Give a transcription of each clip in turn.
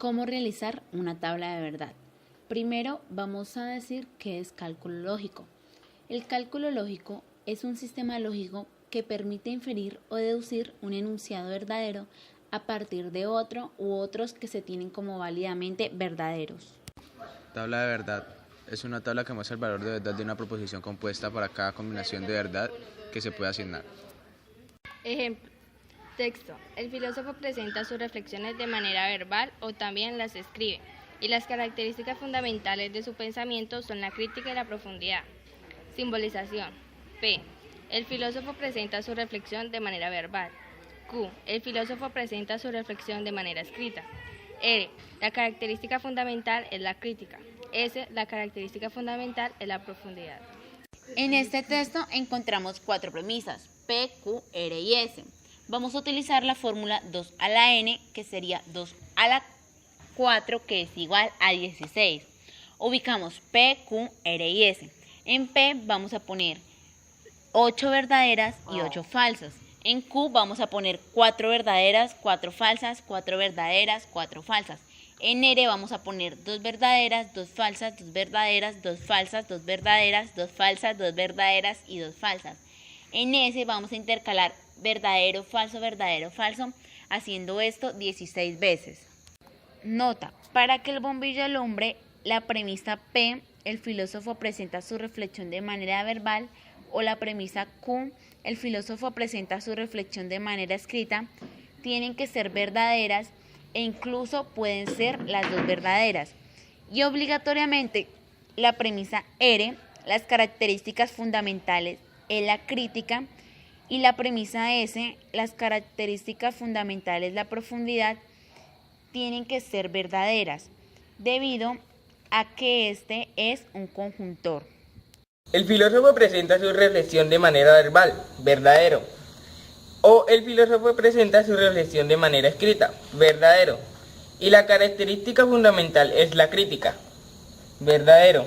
¿Cómo realizar una tabla de verdad? Primero vamos a decir qué es cálculo lógico. El cálculo lógico es un sistema lógico que permite inferir o deducir un enunciado verdadero a partir de otro u otros que se tienen como válidamente verdaderos. Tabla de verdad. Es una tabla que muestra el valor de verdad de una proposición compuesta para cada combinación de verdad que se puede asignar. Ejemplo. Texto. El filósofo presenta sus reflexiones de manera verbal o también las escribe, y las características fundamentales de su pensamiento son la crítica y la profundidad. Simbolización. P. El filósofo presenta su reflexión de manera verbal. Q. El filósofo presenta su reflexión de manera escrita. R. La característica fundamental es la crítica. S. La característica fundamental es la profundidad. En este texto encontramos 4 premisas, P, Q, R y S. Vamos a utilizar la fórmula 2 a la n, que sería 2 a la 4, que es igual a 16. Ubicamos P, Q, R y S. En P vamos a poner 8 verdaderas y 8 falsas. En Q vamos a poner 4 verdaderas, 4 falsas, 4 verdaderas, 4 falsas. En R vamos a poner 2 verdaderas, 2 falsas, 2 verdaderas, 2 falsas, 2 verdaderas, 2 falsas, 2 verdaderas y 2 falsas. En S vamos a intercalar verdadero, falso, haciendo esto 16 veces. Nota, para que el bombillo alumbre, la premisa P, el filósofo presenta su reflexión de manera verbal, o la premisa Q, el filósofo presenta su reflexión de manera escrita, tienen que ser verdaderas e incluso pueden ser las dos verdaderas. Y obligatoriamente la premisa R, las características fundamentales es la crítica, y la premisa S, las características fundamentales, la profundidad, tienen que ser verdaderas, debido a que este es un conjuntor. El filósofo presenta su reflexión de manera verbal, verdadero. O el filósofo presenta su reflexión de manera escrita, verdadero. Y la característica fundamental es la crítica, verdadero.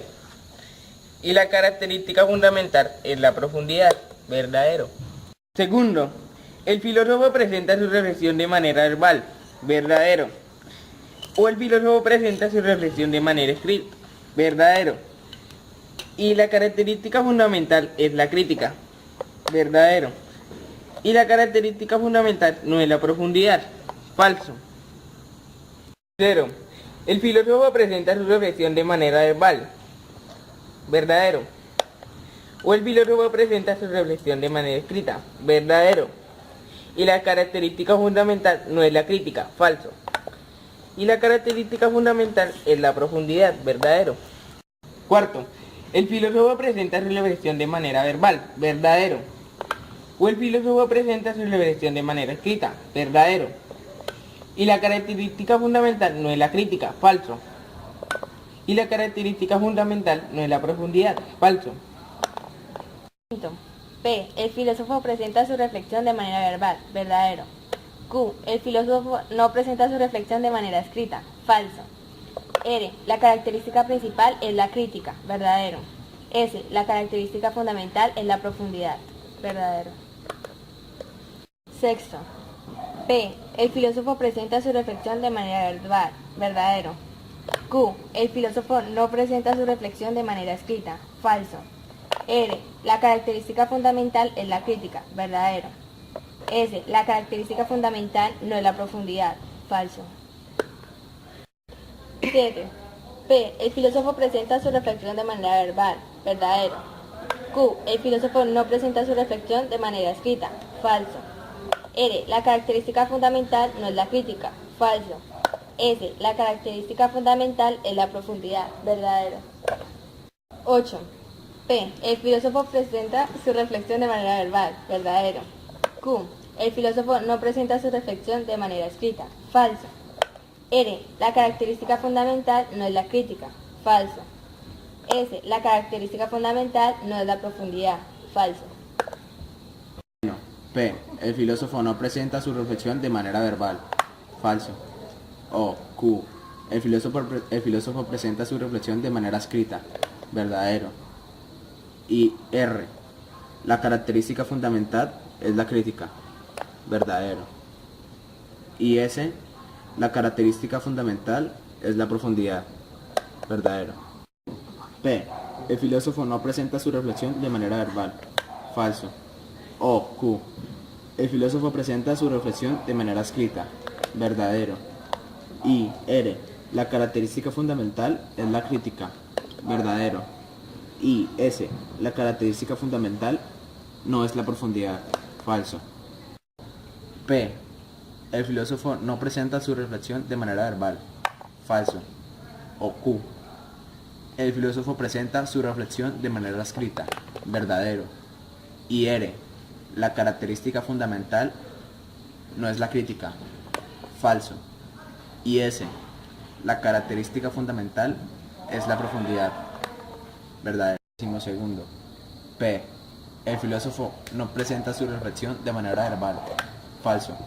Y la característica fundamental es la profundidad, verdadero. Segundo, el filósofo presenta su reflexión de manera verbal, verdadero. O el filósofo presenta su reflexión de manera escrita, verdadero. Y la característica fundamental es la crítica, verdadero. Y la característica fundamental no es la profundidad, falso. Tercero, el filósofo presenta su reflexión de manera verbal, verdadero. O el filósofo presenta su reflexión de manera escrita, verdadero. Y la característica fundamental no es la crítica, falso. Y la característica fundamental es la profundidad, verdadero. Cuarto, el filósofo presenta su reflexión de manera verbal, verdadero. O el filósofo presenta su reflexión de manera escrita, verdadero. Y la característica fundamental no es la crítica, falso. Y la característica fundamental no es la profundidad, falso. P. El filósofo presenta su reflexión de manera verbal, verdadero. Q. El filósofo no presenta su reflexión de manera escrita, falso. R. La característica principal es la crítica, verdadero. S. La característica fundamental es la profundidad, verdadero. Sexto. P. El filósofo presenta su reflexión de manera verbal, verdadero. Q. El filósofo no presenta su reflexión de manera escrita, falso. R. La característica fundamental es la crítica, verdadero. S. La característica fundamental no es la profundidad, falso. 7. P. El filósofo presenta su reflexión de manera verbal, verdadero. Q. El filósofo no presenta su reflexión de manera escrita, falso. R. La característica fundamental no es la crítica, falso. S. La característica fundamental es la profundidad, verdadero. 8. P. El filósofo presenta su reflexión de manera verbal, verdadero. Q. El filósofo no presenta su reflexión de manera escrita, falso. R. La característica fundamental no es la crítica, falso. S. La característica fundamental no es la profundidad, falso. P. El filósofo no presenta su reflexión de manera verbal, falso. O. Q. El filósofo presenta su reflexión de manera escrita, verdadero. Y R. La característica fundamental es la crítica, verdadero. Y S. La característica fundamental es la profundidad. Verdadero. P. El filósofo no presenta su reflexión de manera verbal. Falso. O. Q. El filósofo presenta su reflexión de manera escrita. Verdadero. I. R. La característica fundamental es la crítica. Verdadero. I. S. La característica fundamental no es la profundidad. Falso. P. El filósofo no presenta su reflexión de manera verbal. Falso. O Q. El filósofo presenta su reflexión de manera escrita. Verdadero. Y R. La característica fundamental no es la crítica. Falso. Y S. La característica fundamental es la profundidad. Verdadero. Segundo. P. El filósofo no presenta su reflexión de manera verbal. Falso.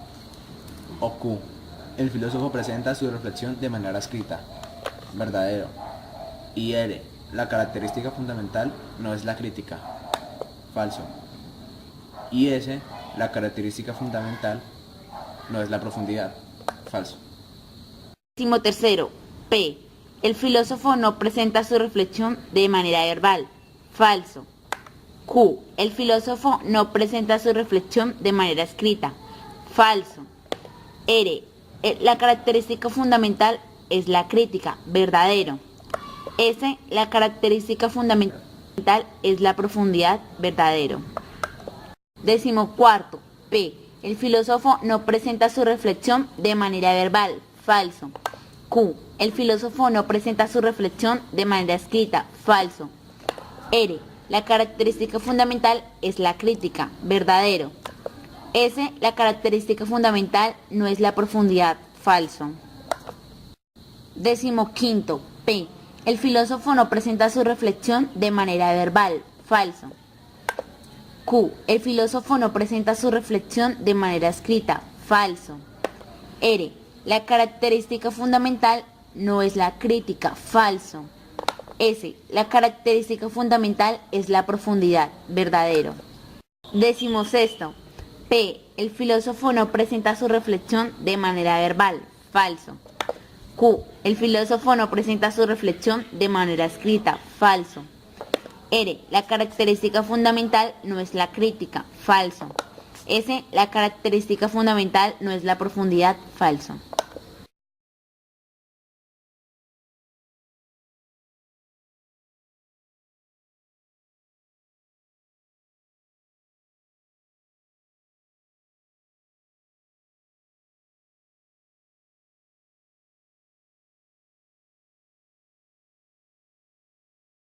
O Q. El filósofo presenta su reflexión de manera escrita. Verdadero. Y R. La característica fundamental no es la crítica. Falso. Y S. La característica fundamental no es la profundidad. Falso. Tercero. P. El filósofo no presenta su reflexión de manera verbal. Falso. Q. El filósofo no presenta su reflexión de manera escrita. Falso. R. La característica fundamental es la crítica. Verdadero. S. La característica fundamental es la profundidad. Verdadero. 14. P. El filósofo no presenta su reflexión de manera verbal. Falso. Q. El filósofo no presenta su reflexión de manera escrita. Falso. R. La característica fundamental es la crítica. Verdadero. S. La característica fundamental no es la profundidad. Falso. 15. P. El filósofo no presenta su reflexión de manera verbal. Falso. Q. El filósofo no presenta su reflexión de manera escrita. Falso. R. La característica fundamental no es la crítica. Falso. S. La característica fundamental es la profundidad. Verdadero. 16. P. El filósofo no presenta su reflexión de manera verbal. Falso. Q. El filósofo no presenta su reflexión de manera escrita. Falso. R. La característica fundamental no es la crítica. Falso. S. La característica fundamental no es la profundidad. Falso.